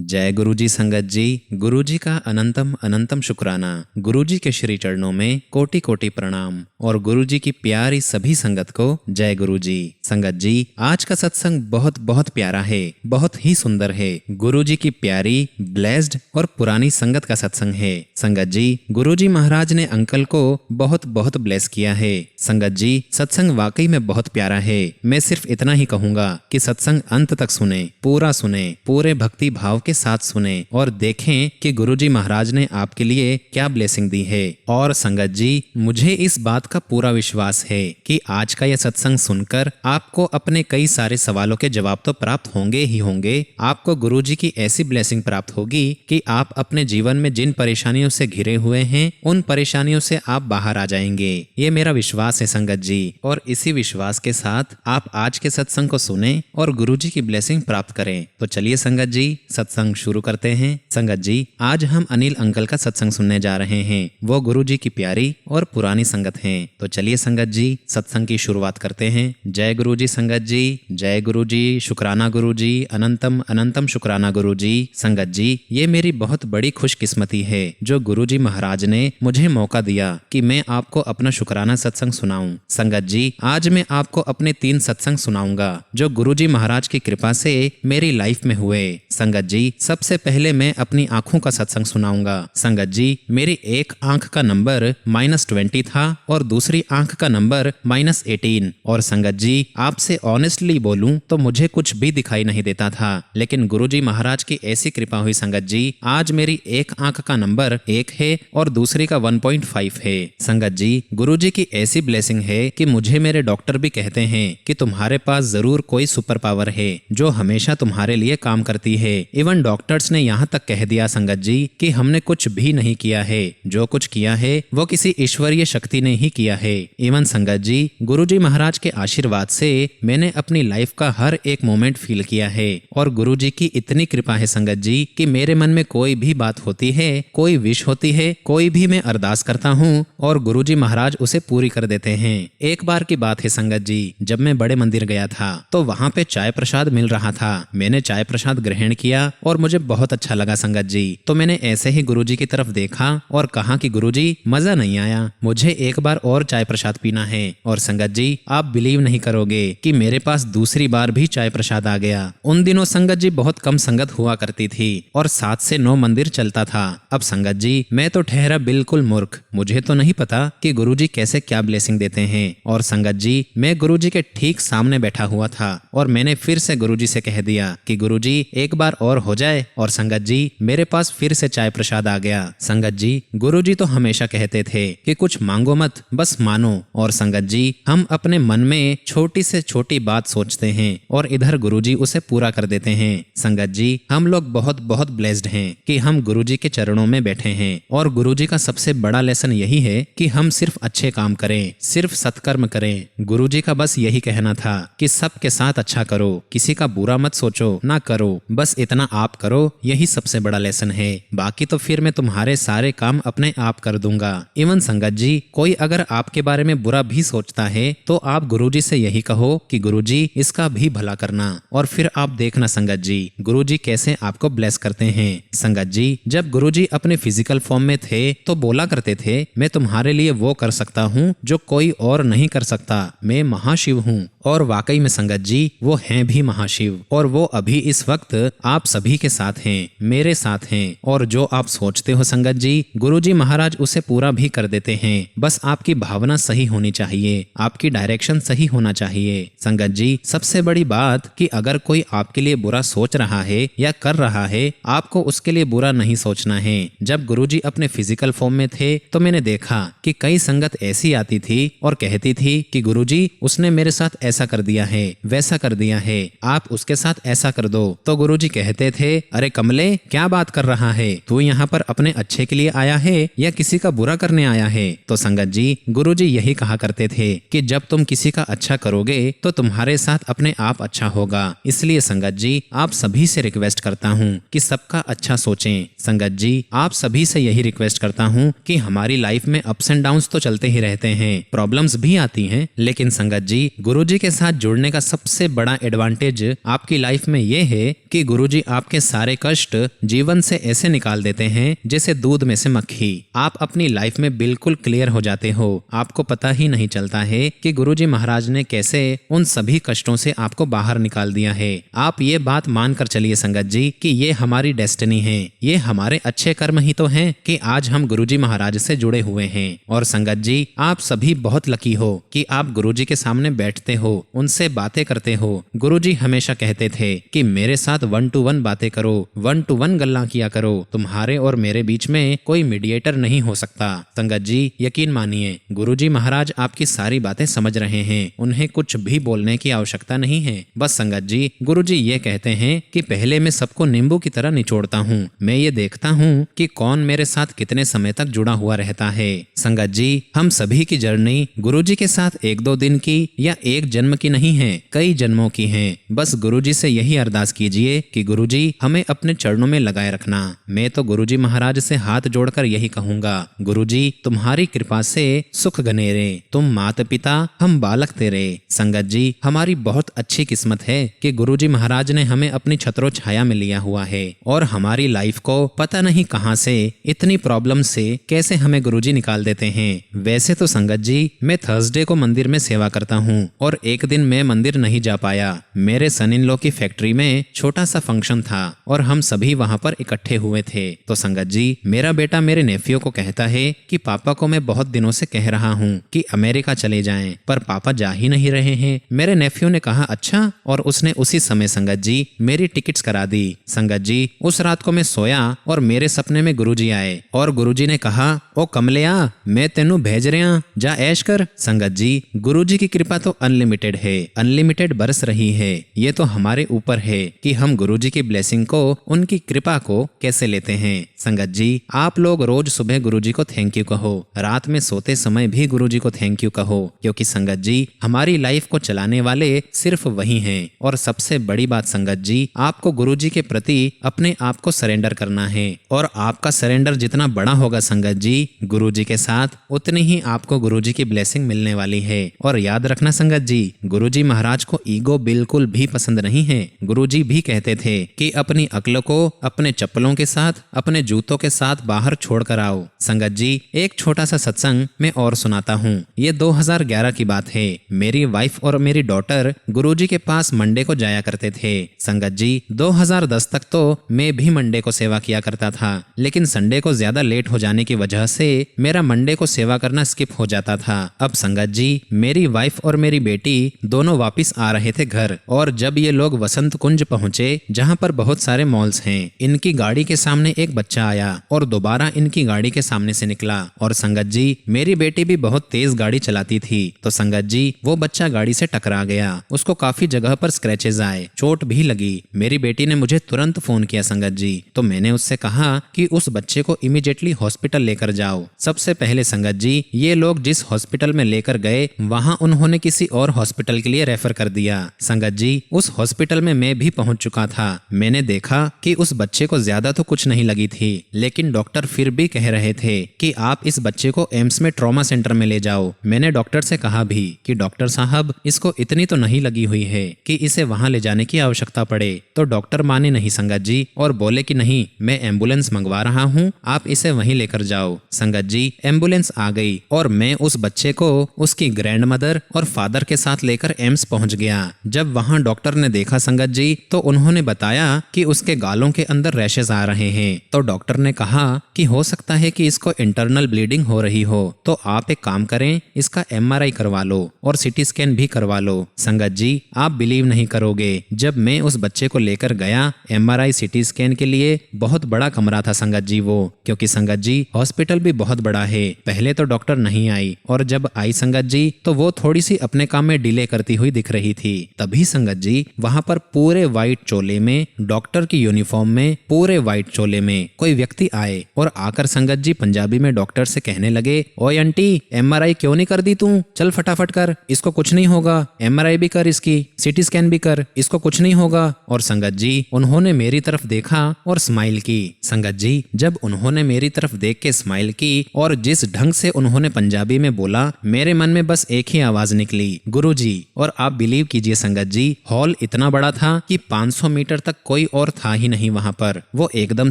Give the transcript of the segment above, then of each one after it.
जय गुरुजी संगत जी। गुरुजी का अनंतम अनंतम शुक्राना। गुरुजी के श्री चरणों में कोटि कोटि प्रणाम और गुरुजी की प्यारी सभी संगत को जय गुरुजी। संगत जी, आज का सत्संग बहुत बहुत प्यारा है, बहुत ही सुंदर है। गुरुजी की प्यारी, ब्लेस्ड और पुरानी संगत का सत्संग है। संगत जी, गुरुजी महाराज ने अंकल को बहुत बहुत ब्लेस किया है। संगत जी, सत्संग वाकई में बहुत प्यारा है। मैं सिर्फ इतना ही कहूंगा कि सत्संग अंत तक सुने, पूरा सुने, पूरे भक्ति भाव के साथ सुने और देखें कि गुरुजी महाराज ने आपके लिए क्या ब्लेसिंग दी है। और संगत जी, मुझे इस बात का पूरा विश्वास है कि आज का यह सत्संग सुनकर आपको अपने कई सारे सवालों के जवाब तो प्राप्त होंगे ही होंगे। आपको गुरुजी की ऐसी ब्लेसिंग प्राप्त होगी कि आप अपने जीवन में जिन परेशानियों से घिरे हुए हैं उन परेशानियों से आप बाहर आ जाएंगे। ये मेरा विश्वास है संगत जी। और इसी विश्वास के साथ आप आज के सत्संग को सुने और गुरुजी की ब्लेसिंग प्राप्त करें। तो चलिए संगत जी, सत्संग शुरू करते हैं। संगत जी, आज हम अनिल अंकल का सत्संग सुनने जा रहे हैं। वो गुरुजी की प्यारी और पुरानी संगत हैं। तो चलिए संगत जी, सत्संग की शुरुआत करते हैं। जय गुरुजी संगत जी, जय गुरुजी, शुक्राना गुरुजी, अनंतम अनंतम शुक्राना गुरुजी। संगत जी, ये मेरी बहुत बड़ी खुशकिस्मती है जो गुरुजी महाराज ने मुझे मौका दिया कि मैं आपको अपना शुक्राना सत्संग सुनाऊं। संगत जी, आज मैं आपको अपने 3 सत्संग सुनाऊंगा जो गुरुजी महाराज की कृपा से मेरी लाइफ में हुए। संगत जी, सबसे पहले मैं अपनी आंखों का सत्संग सुनाऊंगा। संगत जी, मेरी एक आंख का नंबर -20 था और दूसरी आंख का नंबर -18। और संगत जी, आपसे ऑनेस्टली बोलूं तो मुझे कुछ भी दिखाई नहीं देता था, लेकिन गुरुजी महाराज की ऐसी कृपा हुई संगत जी, आज मेरी एक आंख का नंबर 1 है और दूसरी का 1.5 है। संगत जी, गुरुजी की ऐसी ब्लेसिंग है कि मुझे मेरे डॉक्टर भी कहते हैं कि तुम्हारे पास जरूर कोई सुपर पावर है जो हमेशा तुम्हारे लिए काम करती है। इवन डॉक्टर्स ने यहाँ तक कह दिया संगत जी कि हमने कुछ भी नहीं किया है, जो कुछ किया है वो किसी ईश्वरीय शक्ति ने ही किया है। इवन संगत जी, गुरुजी महाराज के आशीर्वाद से मैंने अपनी लाइफ का हर एक मोमेंट फील किया है। और गुरुजी की इतनी कृपा है संगत जी कि मेरे मन में कोई भी बात होती है, कोई विश होती है, कोई भी मैं अरदास करता हूँ और गुरुजी महाराज उसे पूरी कर देते हैं। एक बार की बात है संगत जी, जब मैं बड़े मंदिर गया था तो वहाँ पे चाय प्रसाद मिल रहा था। मैंने चाय प्रसाद ग्रहण किया और मुझे बहुत अच्छा लगा संगत जी। तो मैंने ऐसे ही गुरुजी की तरफ देखा और कहा कि गुरुजी, मजा नहीं आया, मुझे एक बार और चाय प्रसाद पीना है। और संगत जी, आप बिलीव नहीं करोगे कि मेरे पास दूसरी बार भी चाय प्रसाद आ गया। उन दिनों संगत जी बहुत कम संगत हुआ करती थी और 7 से 9 मंदिर चलता था। अब संगत जी, मैं तो ठहरा बिल्कुल मूर्ख, मुझे तो नहीं पता कि गुरुजी कैसे क्या ब्लेसिंग देते हैं। और संगत जी, मैं गुरुजी के ठीक सामने बैठा हुआ था और मैंने फिर से गुरुजी से कह दिया कि गुरुजी एक बार और हो जाए। और संगत जी, मेरे पास फिर से चाय प्रसाद आ गया। संगत जी, गुरुजी तो हमेशा कहते थे कि कुछ मांगो मत, बस मानो। और संगत जी, हम अपने मन में छोटी से छोटी बात सोचते हैं और इधर गुरुजी उसे पूरा कर देते हैं। संगत जी, हम लोग बहुत बहुत ब्लेस्ड हैं कि हम गुरुजी के चरणों में बैठे हैं। और गुरुजी का सबसे बड़ा लेसन यही है कि हम सिर्फ अच्छे काम करें, सिर्फ सत्कर्म करें। गुरुजी का बस यही कहना था कि सबके साथ अच्छा करो, किसी का बुरा मत सोचो, ना करो, बस इतना आप करो, यही सबसे बड़ा लेसन है। बाकी तो फिर मैं तुम्हारे सारे काम अपने आप कर दूंगा। इवन संगत जी, कोई अगर आपके बारे में बुरा भी सोचता है तो आप गुरुजी से यही कहो कि गुरुजी इसका भी भला करना, और फिर आप देखना संगत जी, गुरुजी कैसे आपको ब्लेस करते हैं। संगत जी, जब गुरुजी अपने फिजिकल फॉर्म में थे तो बोला करते थे, मैं तुम्हारे लिए वो कर सकता हूँ जो कोई और नहीं कर सकता, मैं महाशिव हूँ। और वाकई में संगत जी, वो हैं भी महाशिव और वो अभी इस वक्त आप सभी के साथ हैं, मेरे साथ हैं। और जो आप सोचते हो संगत जी, गुरुजी महाराज उसे पूरा भी कर देते हैं। बस आपकी भावना सही होनी चाहिए, आपकी डायरेक्शन सही होना चाहिए। संगत जी, सबसे बड़ी बात कि अगर कोई आपके लिए बुरा सोच रहा है या कर रहा है, आपको उसके लिए बुरा नहीं सोचना है। जब गुरुजी अपने फिजिकल फॉर्म में थे तो मैंने देखा कि कई संगत ऐसी आती थी और कहती थी कि गुरुजी, उसने मेरे साथ ऐसा कर दिया है, वैसा कर दिया है, आप उसके साथ ऐसा कर दो। तो गुरुजी कहते थे, अरे कमले, क्या बात कर रहा है, तू यहाँ पर अपने अच्छे के लिए आया है या किसी का बुरा करने आया है? तो संगत जी, गुरुजी यही कहा करते थे कि जब तुम किसी का अच्छा करोगे तो तुम्हारे साथ अपने आप अच्छा होगा। इसलिए संगत जी, आप सभी से रिक्वेस्ट करता हूँ कि सबका अच्छा सोचें। संगत जी, आप सभी से यही रिक्वेस्ट करता हूँ कि हमारी लाइफ में अप्स एंड डाउन्स तो चलते ही रहते हैं, प्रॉब्लम्स भी आती हैं, लेकिन संगत जी, गुरुजी के साथ जुड़ने का सबसे बड़ा एडवांटेज आपकी लाइफ में ये है कि गुरुजी आपके सारे कष्ट जीवन से ऐसे निकाल देते हैं जैसे दूध में से मक्खी। आप अपनी लाइफ में बिल्कुल क्लियर हो जाते हो। आपको पता ही नहीं चलता है कि गुरुजी महाराज ने कैसे उन सभी कष्टों से आपको बाहर निकाल दिया है। आप ये बात मानकर चलिए संगत जी कि ये हमारी डेस्टिनी है, ये हमारे अच्छे कर्म ही तो हैं कि आज हम गुरुजी महाराज से जुड़े हुए हैं। और संगत जी, आप सभी बहुत लकी हो कि आप गुरुजी के सामने बैठते हो, उनसे बातें करते हो। गुरुजी हमेशा कहते थे कि मेरे साथ 1 to 1 बातें करो, 1 to 1 गल्ला किया करो, तुम्हारे और मेरे बीच में कोई मीडिएटर नहीं हो सकता। संगत जी, यकीन मानिए गुरुजी महाराज आपकी सारी बातें समझ रहे हैं, उन्हें कुछ भी बोलने की आवश्यकता नहीं है। बस संगत जी, गुरुजी ये कहते हैं कि पहले मैं सबको नींबू की तरह निचोड़ता हूँ, मैं ये देखता हूँ कि कौन मेरे साथ कितने समय तक जुड़ा हुआ रहता है। संगत जी, हम सभी की जर्नी गुरुजी के साथ 1-2 दिन की या एक जन्म की नहीं है, कई जन्मों की है। बस गुरुजी से यही अरदास कीजिए कि गुरुजी हमें अपने चरणों में लगाए रखना। मैं तो गुरुजी महाराज से हाथ जोड़कर यही कहूंगा, गुरुजी तुम्हारी कृपा से सुख गनेरे, तुम माता पिता हम बालक तेरे। संगत जी, हमारी बहुत अच्छी किस्मत है कि गुरुजी महाराज ने हमें अपनी छत्रो छाया में लिया हुआ है और हमारी लाइफ को पता नहीं कहां से इतनी प्रॉब्लम से कैसे हमें गुरुजी निकाल देते हैं। वैसे तो संगत जी, मैं थर्सडे को मंदिर में सेवा करता हूँ और एक दिन मैं मंदिर नहीं जा पाया। मेरे सन इन लॉ की फैक्ट्री में छोटा सा फंक्शन था और हम सभी वहां पर इकट्ठे हुए थे। तो संगत जी, मेरा बेटा मेरे नेफ्यू को कहता है कि पापा को मैं बहुत दिनों से कह रहा हूँ कि अमेरिका चले जाएं, पर पापा जा ही नहीं रहे हैं। मेरे नेफ्यू ने कहा अच्छा, और उसने उसी समय संगत जी मेरी टिकट्स करा दी। संगत जी, उस रात को मैं सोया और मेरे सपने में गुरुजी आए और गुरुजी ने कहा, ओ कमलिया, मैं तेनू भेज रहा, जा ऐश कर। संगत जी, गुरुजी की कृपा तो अनलिमिटेड है, अनलिमिटेड बरस रही है। ये तो हमारे ऊपर है कि हम गुरुजी की ब्लेसिंग को, उनकी कृपा को कैसे लेते हैं। संगत जी, आप लोग रोज सुबह गुरुजी को थैंक यू कहो, रात में सोते समय भी गुरुजी को थैंक यू कहो, क्योंकि संगत जी हमारी लाइफ को चलाने वाले सिर्फ वही हैं। और सबसे बड़ी बात संगत जी, आपको गुरुजी के प्रति अपने आप को सरेंडर करना है और आपका सरेंडर जितना बड़ा होगा संगत जी, गुरुजी के साथ उतनी ही आपको गुरुजी की ब्लेसिंग मिलने वाली है। और याद रखना संगत जी, गुरुजी महाराज को ईगो बिल्कुल भी पसंद नहीं है। गुरुजी भी कहते थे कि अपनी अक्ल को अपने चप्पलों के साथ, अपने जूतों के साथ बाहर छोड़ कर आओ। संगत जी, एक छोटा सा सत्संग मैं और सुनाता हूँ। ये 2011 की बात है। मेरी वाइफ और मेरी डॉटर गुरुजी के पास मंडे को जाया करते थे। संगत जी, 2010 तक तो मैं भी मंडे को सेवा किया करता था, लेकिन संडे को ज्यादा लेट हो जाने की वजह से मेरा मंडे को सेवा करना स्किप हो जाता था। अब संगत जी, मेरी वाइफ और मेरी बेटी दोनों वापस आ रहे थे घर, और जब ये लोग वसंत कुंज पहुंचे जहां पर बहुत सारे मॉल्स हैं, इनकी गाड़ी के सामने एक बच्चा आया और दोबारा इनकी गाड़ी के सामने से निकला। और संगत जी, मेरी बेटी भी बहुत तेज गाड़ी चलाती थी, तो संगत जी वो बच्चा गाड़ी से टकरा गया। उसको काफी जगह पर स्क्रैचेस आए, चोट भी लगी। मेरी बेटी ने मुझे तुरंत फोन किया संगत जी, तो मैंने उससे कहा कि उस बच्चे को इमीडिएटली हॉस्पिटल लेकर जाओ। सबसे पहले संगत जी, ये लोग जिस हॉस्पिटल में लेकर गए वहां उन्होंने किसी और हॉस्पिटल के लिए रेफर कर दिया। संगत जी, उस हॉस्पिटल में मैं भी पहुंच चुका था। मैंने देखा कि उस बच्चे को ज्यादा तो कुछ नहीं लगी थी, लेकिन डॉक्टर फिर भी कह रहे थे कि आप इस बच्चे को एम्स में ट्रॉमा सेंटर में ले जाओ। मैंने डॉक्टर से कहा भी कि डॉक्टर साहब, इसको इतनी तो नहीं लगी हुई है कि इसे वहां ले जाने की आवश्यकता पड़े। तो डॉक्टर माने नहीं संगत जी, और बोले कि नहीं, मैं एम्बुलेंस मंगवा रहा हूँ, आप इसे वहीं लेकर जाओ। संगत जी, एम्बुलेंस आ गई और मैं उस बच्चे को उसकी ग्रैंड मदर और फादर के साथ लेकर एम्स पहुंच गया। जब वहां डॉक्टर ने देखा संगत जी, तो उन्होंने बताया कि उसके गालों के अंदर रैशेस आ रहे हैं। तो डॉक्टर ने कहा कि हो सकता है कि इसको इंटरनल ब्लीडिंग हो रही हो, तो आप एक काम करें, इसका MRI करवा लो और सीटी स्कैन भी करवा लो। संगत जी, आप बिलीव नहीं करोगे, जब मैं उस बच्चे को लेकर गया MRI सीटी स्कैन के लिए, बहुत बड़ा कमरा था संगत जी वो, क्योंकि संगत जी हॉस्पिटल भी बहुत बड़ा है। पहले तो डॉक्टर नहीं आई, और जब आई संगत जी तो वो थोड़ी सी अपने काम में डिले करती हुई दिख रही थी। तभी संगत जी वहां पर पूरे व्हाइट चोले में, डॉक्टर की यूनिफॉर्म में, पूरे व्हाइट चोले में कोई व्यक्ति आए और आकर संगत जी पंजाबी में डॉक्टर से कहने लगे, ओए आंटी, MRI क्यों नहीं कर दी तू? चल फटाफट कर, इसको कुछ नहीं होगा, MRI भी कर, इसकी सीटी स्कैन भी कर, इसको कुछ नहीं होगा। और संगत जी उन्होंने मेरी तरफ देखा और स्माइल की। संगत जी, जब उन्होंने मेरी तरफ देख के स्माइल की और जिस ढंग से उन्होंने पंजाबी में बोला, मेरे मन में बस एक ही आवाज निकली, गुरु गुरुजी। और आप बिलीव कीजिए संगत जी, हॉल इतना बड़ा था कि 500 मीटर तक कोई और था ही नहीं वहां पर। वो एकदम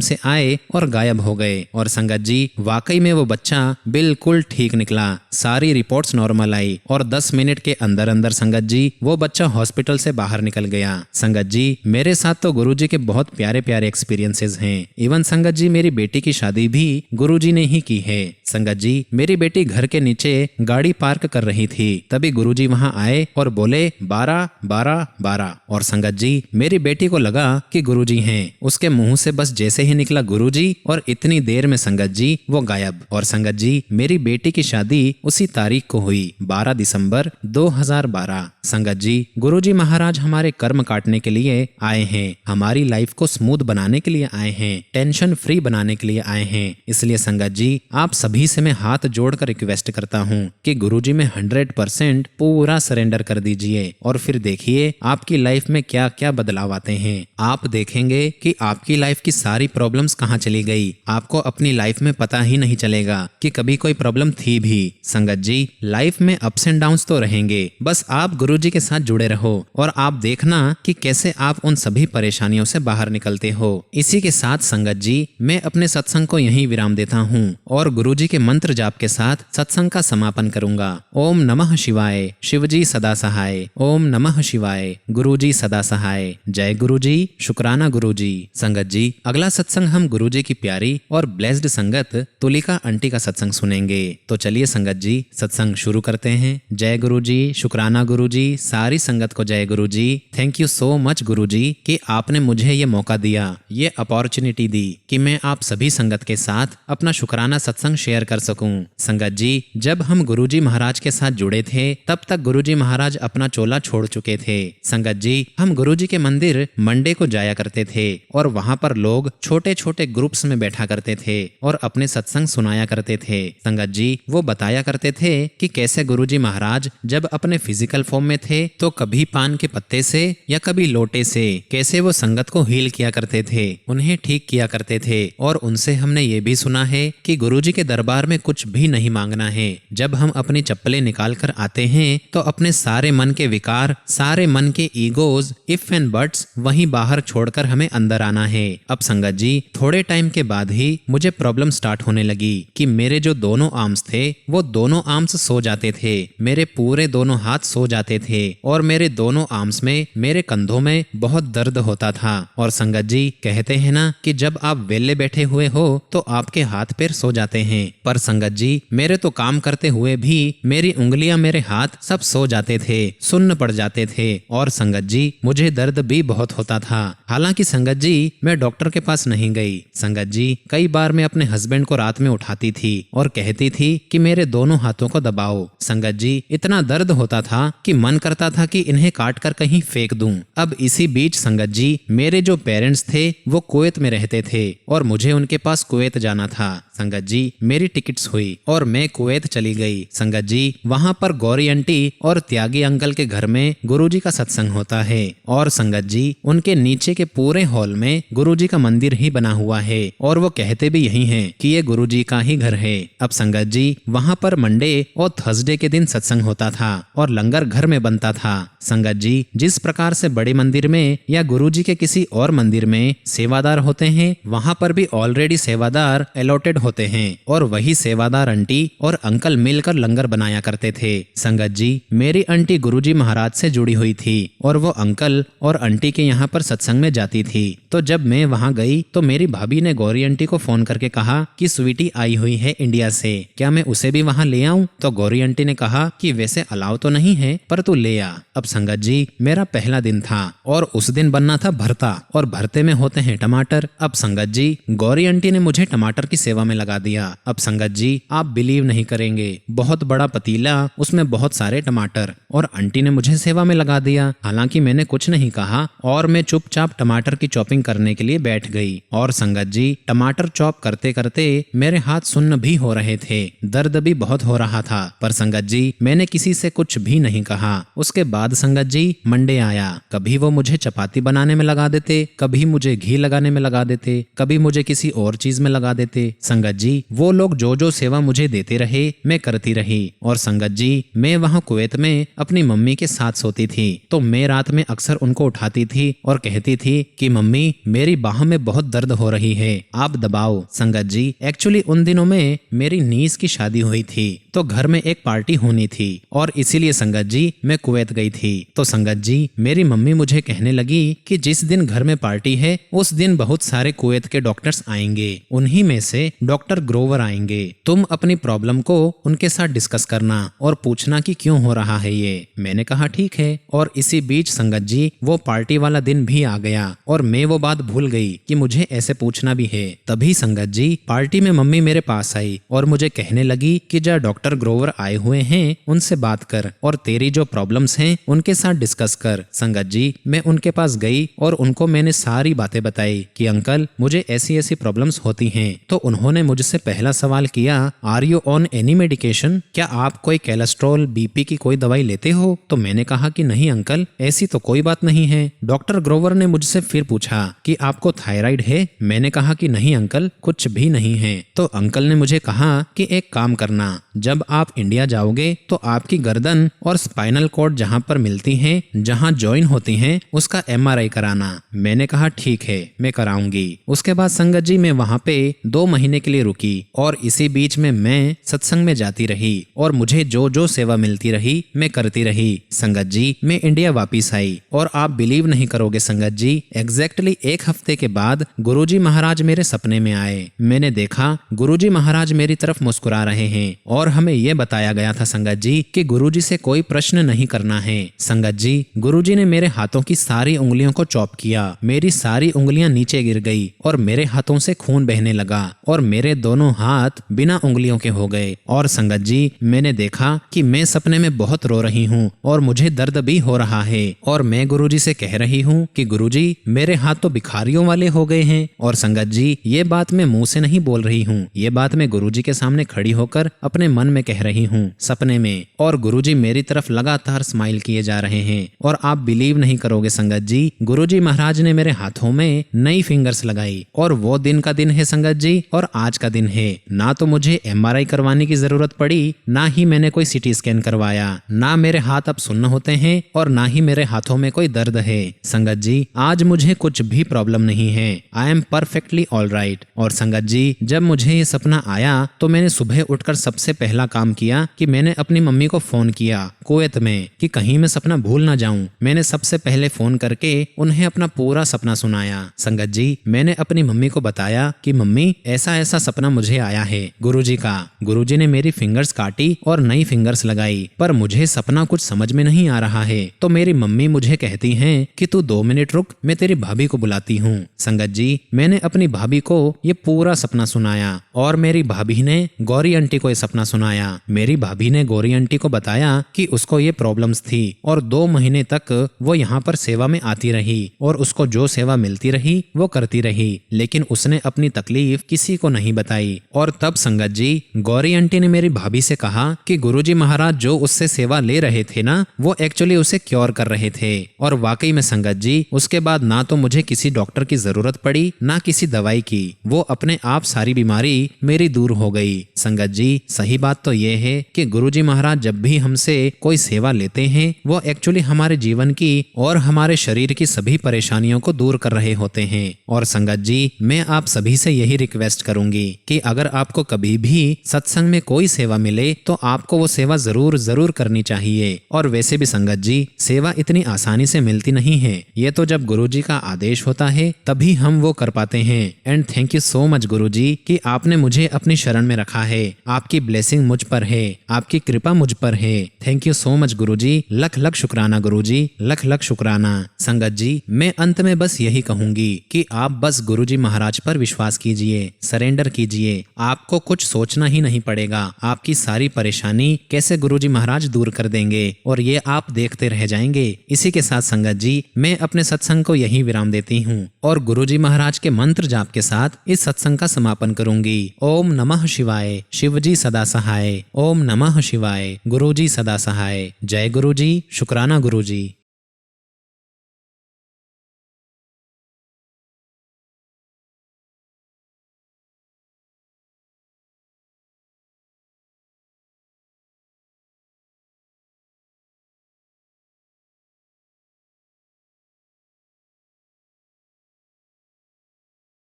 से आए और गायब हो गए। और संगत जी, वाकई में वो बच्चा बिल्कुल ठीक निकला, सारी रिपोर्ट्स नॉर्मल आई और 10 मिनट के अंदर अंदर संगत जी वो बच्चा हॉस्पिटल से बाहर निकल गया। संगत जी, मेरे साथ तो गुरुजी के बहुत प्यारे प्यारे एक्सपीरियंसेस हैं। इवन संगत जी, मेरी बेटी की शादी भी गुरुजी ने ही की है। संगत जी, मेरी बेटी घर के नीचे गाड़ी पार्क कर रही थी, तभी गुरुजी वहां आए और बोले 12 12 12। और संगत जी, मेरी बेटी को लगा कि गुरुजी हैं। उसके मुंह से बस जैसे ही निकला गुरुजी और इतनी देर में संगत जी वो गायब। और संगत जी, मेरी बेटी की शादी उसी तारीख को हुई, 12 दिसंबर 2012। संगत जी, गुरुजी महाराज हमारे कर्म काटने के लिए आए हैं, हमारी लाइफ को स्मूथ बनाने के लिए आए हैं, टेंशन फ्री बनाने के लिए आए हैं। इसलिए संगत जी, आप सभी से मैं हाथ जोड़कर रिक्वेस्ट करता हूँ कि गुरुजी में 100% पूरा सरेंडर कर दीजिए और फिर देखिए आपकी लाइफ में क्या क्या बदलाव आते हैं। आप देखेंगे कि आपकी लाइफ की सारी प्रॉब्लम्स कहाँ चली गई। आपको अपनी लाइफ में पता ही नहीं चलेगा कि कभी कोई प्रॉब्लम थी भी। संगत जी, लाइफ में अप्स एंड डाउन्स तो रहेंगे, बस आप गुरुजी के साथ जुड़े रहो और आप देखना कि कैसे आप उन सभी परेशानियों से बाहर निकलते हो। इसी के साथ संगत जी, मैं अपने सत्संग को यहीं विराम देता हूँ और गुरुजी के मंत्र जाप के साथ सत्संग का समापन करूंगा। ओम नमः शिवाय, शिवजी सदा सहाय। ओम नमः शिवाय, गुरुजी सदा सहाय। जय गुरुजी, शुक्राना गुरुजी। संगत जी, अगला सत्संग हम गुरुजी की प्यारी और ब्लेस्ड संगत तुलिका आंटी का सत्संग सुनेंगे। तो चलिए संगत जी, सत्संग शुरू करते हैं। जय गुरुजी, शुक्राना गुरुजी, सारी संगत को जय गुरुजी। Thank you so much Guruji कि आपने मुझे ये मौका दिया, ये अपॉर्चुनिटी दी कि मैं आप सभी संगत के साथ अपना शुक्राना सत्संग शेयर कर सकूं। संगत जी, जब हम गुरुजी महाराज के साथ जुड़े थे तब तक गुरुजी महाराज अपना चोला छोड़ चुके थे। संगत जी, हम गुरुजी के मंदिर मंडे को जाया करते थे और वहां पर लोग छोटे छोटे ग्रुप्स में बैठा करते थे और अपने सत्संग सुनाया करते थे। संगत जी, वो बताया करते थे कि कैसे गुरुजी महाराज जब अपने फिजिकल फॉर्म में थे तो कभी पान के पत्ते से या कभी लोटे से कैसे वो संगत को हील किया करते थे, उन्हें ठीक किया करते थे। और उनसे हमने ये भी सुना है कि गुरुजी के दरबार में कुछ भी नहीं मांगना है। जब हम अपनी चप्पलें निकाल कर आते हैं तो अपने सारे मन के विकार, सारे मन के ईगोज, इफ एंड बट्स वहीं बाहर छोड़कर हमें अंदर आना है। अब संगत जी, थोड़े टाइम के बाद ही मुझे प्रॉब्लम स्टार्ट होने लगी कि मेरे जो दोनों आर्म्स थे वो दोनों आर्म्स सो जाते थे, मेरे पूरे दोनों हाथ सो जाते थे और मेरे दोनों आर्म्स में, मेरे कंधों में बहुत दर्द होता था। और संगत जी, कहते हैं ना कि जब आप वेले बैठे हुए हो तो आपके हाथ पैर सो जाते हैं, पर संगत जी, मेरे तो काम करते हुए भी मेरी उंगलियां, मेरे हाथ सब सो जाते थे, सुन्न पड़ जाते थे। और संगत जी, मुझे दर्द भी बहुत होता था। हालांकि संगत जी, मैं डॉक्टर के पास नहीं गई। संगत जी, कई बार मैं अपने हस्बैंड को रात में उठाती थी और कहती थी कि मेरे दोनों हाथों को दबाओ। संगत जी, इतना दर्द होता था कि मन करता था कि इन्हें काट कर कहीं फेंक दूं। अब इसी बीच संगत जी, मेरे जो पेरेंट्स थे वो कुवैत में रहते थे और मुझे उनके पास कुवैत जाना था। संगत जी, मेरी टिकट्स हुई और मैं कुवैत चली गई। संगत जी, वहां पर गौरी आंटी और त्यागी अंकल के घर में गुरुजी का सत्संग होता है और संगत जी, उनके नीचे के पूरे हॉल में गुरुजी का मंदिर ही बना हुआ है और वो कहते भी यही हैं कि ये गुरुजी का ही घर है। अब संगत जी, वहां पर मंडे और थर्सडे के दिन सत्संग होता था और लंगर घर में बनता था। संगत जी, जिस प्रकार से बड़े मंदिर में या गुरुजी के किसी और मंदिर में सेवादार होते हैं, वहां पर भी ऑलरेडी सेवादार अलॉटेड होते हैं और वही सेवादार आंटी और अंकल मिलकर लंगर बनाया करते थे। संगत जी, मेरी आंटी गुरुजी महाराज से जुड़ी हुई थी और वो अंकल और आंटी के यहाँ पर सत्संग में जाती थी। तो जब मैं वहाँ गई तो मेरी भाभी ने गौरी आंटी को फोन करके कहा कि स्वीटी आई हुई है इंडिया से, क्या मैं उसे भी वहाँ ले आऊं? तो गौरी आंटी ने कहा कि वैसे अलाउ तो नहीं है पर तू ले आ। अब संगत जी, मेरा पहला दिन था और उस दिन बनना था भरता और भरते में होते हैं टमाटर। अब संगत जी, गौरी आंटी ने मुझे टमाटर की सेवा में लगा दिया। अब संगत जी, आप बिलीव नहीं करेंगे, बहुत बड़ा पतीला, उसमें बहुत सारे टमाटर और आंटी ने मुझे सेवा में लगा दिया। हालांकि मैंने कुछ नहीं कहा और मैं चुपचाप टमाटर की चॉपिंग करने के लिए बैठ गई। और संगत जी, टमाटर चॉप करते करते मेरे हाथ सुन्न भी हो रहे थे, दर्द भी बहुत हो रहा था, पर संगत जी, मैंने किसी से कुछ भी नहीं कहा। उसके बाद संगत जी, मंडे आया। कभी वो मुझे चपाती बनाने में लगा देते, कभी मुझे घी लगाने में लगा देते, कभी मुझे किसी और चीज में लगा देते। संगत संगत जी वो लोग जो जो सेवा मुझे देते रहे मैं करती रही। और संगत जी मैं वहाँ कुवैत में अपनी मम्मी के साथ सोती थी, तो मैं रात में अक्सर उनको उठाती थी और कहती थी कि मम्मी मेरी बाह में बहुत दर्द हो रही है, आप दबाओ। संगत जी एक्चुअली उन दिनों में मेरी नीस की शादी हुई थी, तो घर में एक पार्टी होनी थी और इसीलिए संगत जी मैं कुवैत गई थी। तो संगत जी मेरी मम्मी मुझे कहने लगी कि जिस दिन घर में पार्टी है उस दिन बहुत सारे कुवैत के डॉक्टर्स आएंगे, उन्हीं में से डॉक्टर ग्रोवर आएंगे, तुम अपनी प्रॉब्लम को उनके साथ डिस्कस करना और पूछना कि क्यों हो रहा है ये। मैंने कहा ठीक है। और इसी बीच संगत जी वो पार्टी वाला दिन भी आ गया और मैं वो बात भूल गई कि मुझे ऐसे पूछना भी है। तभी संगत जी पार्टी में मम्मी मेरे पास आई और मुझे कहने लगी कि जा डॉक्टर ग्रोवर आए हुए हैं उनसे बात कर और तेरी जो प्रॉब्लम्स हैं उनके साथ डिस्कस कर। संगत जी मैं उनके पास गई और उनको मैंने सारी बातें बताई कि अंकल मुझे ऐसी ऐसी प्रॉब्लम्स होती हैं। तो उन्होंने मुझसे पहला सवाल किया are you on any medication, क्या आप कोई कोलेस्ट्रॉल बीपी की कोई दवाई लेते हो? तो मैंने कहा कि नहीं अंकल ऐसी तो कोई बात नहीं है। डॉक्टर ग्रोवर ने मुझसे फिर पूछा कि आपको थायराइड है? मैंने कहा कि नहीं अंकल कुछ भी नहीं है। तो अंकल ने मुझे कहा कि एक काम करना, जब आप इंडिया जाओगे तो आपकी गर्दन और स्पाइनल कॉर्ड जहाँ पर मिलती हैं, जहाँ जॉइन होती हैं, उसका MRI कराना। मैंने कहा ठीक है मैं कराऊंगी। उसके बाद संगत जी मैं वहाँ पे 2 महीने के लिए रुकी और इसी बीच में मैं सत्संग में जाती रही और मुझे जो जो सेवा मिलती रही मैं करती रही। संगत जी मैं इंडिया वापिस आई और आप बिलीव नहीं करोगे संगत जी एग्जैक्टली 1 हफ्ते के बाद गुरुजी महाराज मेरे सपने में आए। मैंने देखा गुरुजी महाराज मेरी तरफ मुस्कुरा रहे हैं और हमें यह बताया गया था संगत जी कि गुरुजी से कोई प्रश्न नहीं करना है। संगत जी गुरुजी ने मेरे हाथों की सारी उंगलियों को चॉप किया, मेरी सारी उंगलियां नीचे गिर गई और मेरे हाथों से खून बहने लगा और मेरे दोनों हाथ बिना उंगलियों के हो गए। और संगत जी मैंने देखा कि मैं सपने में बहुत रो रही हूँ और मुझे दर्द भी हो रहा है और मैं गुरुजी से कह रही हूँ कि गुरुजी मेरे हाथ तो भिखारियों वाले हो गए हैं। और संगत जी ये बात मैं मुंह से नहीं बोल रही हूँ, ये बात मैं गुरुजी के सामने खड़ी होकर अपने मन में कह रही हूँ सपने में। और गुरुजी मेरी तरफ लगातार स्माइल किए जा रहे हैं और आप बिलीव नहीं करोगे संगत जी गुरुजी महाराज ने मेरे हाथों में नई फिंगर्स लगाई और वो दिन का दिन है संगत जी और आज का दिन है। ना तो मुझे MRI करवाने की जरूरत पड़ी, ना ही मैंने कोई CT स्कैन करवाया, ना मेरे हाथ अब सुन्न होते हैं और ना ही मेरे हाथों में कोई दर्द है। संगत जी आज मुझे कुछ भी प्रॉब्लम नहीं है, I am perfectly all right. और संगत जी जब मुझे ये सपना आया तो मैंने सुबह उठकर सबसे पहला काम किया कि मैंने अपनी मम्मी को फोन किया कुवैत में कि कहीं मैं सपना भूल ना जाऊं। मैंने सबसे पहले फोन करके उन्हें अपना पूरा सपना सुनाया। संगत जी मैंने अपनी मम्मी को बताया कि मम्मी ऐसा ऐसा सपना मुझे आया है गुरुजी का। गुरुजी ने मेरी फिंगर्स काटी और नई फिंगर्स लगाई, पर मुझे सपना कुछ समझ में नहीं आ रहा है। तो मेरी मम्मी मुझे कहती हैं कि तू 2 मिनट रुक, मैं तेरी भाभी को बुलाती हूँ। संगत जी मैंने अपनी भाभी को ये पूरा सपना सुनाया और मेरी भाभी ने गौरी आंटी को ये सपना सुनाया। मेरी भाभी ने गौरी आंटी को बताया कि उसको ये प्रॉब्लम्स थी और 2 महीने तक वो यहाँ पर सेवा में आती रही और उसको जो सेवा मिलती रही वो करती रही, लेकिन उसने अपनी तकलीफ किसी को नहीं बताई। और तब संगत जी गौरी आंटी ने मेरी भाभी से कहा कि गुरुजी महाराज जो उससे सेवा ले रहे थे ना वो एक्चुअली उसे क्योर कर रहे थे। और वाकई में संगत जी उसके बाद ना तो मुझे किसी डॉक्टर की जरूरत पड़ी ना किसी दवाई की, वो अपने आप सारी बीमारी मेरी दूर हो गई। संगत जी सही बात तो ये है कि गुरुजी महाराज जब भी हमसे कोई सेवा लेते हैं वो एक्चुअली हमारे जीवन की और हमारे शरीर की सभी परेशानियों को दूर कर रहे होते हैं। और संगत जी मैं आप सभी से यही रिक्वेस्ट करूंगी कि अगर आपको कभी भी सत्संग में कोई सेवा मिले तो आपको वो सेवा जरूर जरूर करनी चाहिए। और वैसे भी संगत जी सेवा इतनी आसानी से मिलती नहीं है, ये तो जब गुरुजी का आदेश होता है तभी हम वो कर पाते हैं। And thank you so much Guruji कि आपने मुझे अपनी शरण में रखा है, आपकी ब्लेसिंग मुझ पर है, आपकी कृपा मुझ पर है। थैंक यू सो मच गुरुजी, लख लख शुक्राना गुरुजी, लख लख शुक्राना। संगत जी मैं अंत में बस यही कहूंगी कि आप बस गुरुजी महाराज पर विश्वास कीजिए, सरेंडर कीजिए, आपको कुछ सोचना ही नहीं पड़ेगा, आपकी सारी परेशानी कैसे गुरुजी महाराज दूर कर देंगे और ये आप देखते रह जाएंगे। इसी के साथ संगत जी मैं अपने सत्संग को यही विराम देती हूँ और गुरुजी महाराज के मंत्र जाप के साथ इस सत्संग का समापन करूंगी। ओम नमः शिवाय, शिवजी सदा सहाय। ओम नमः शिवाय, गुरुजी सदा सहाय। जय गुरुजी, शुक्राना गुरुजी।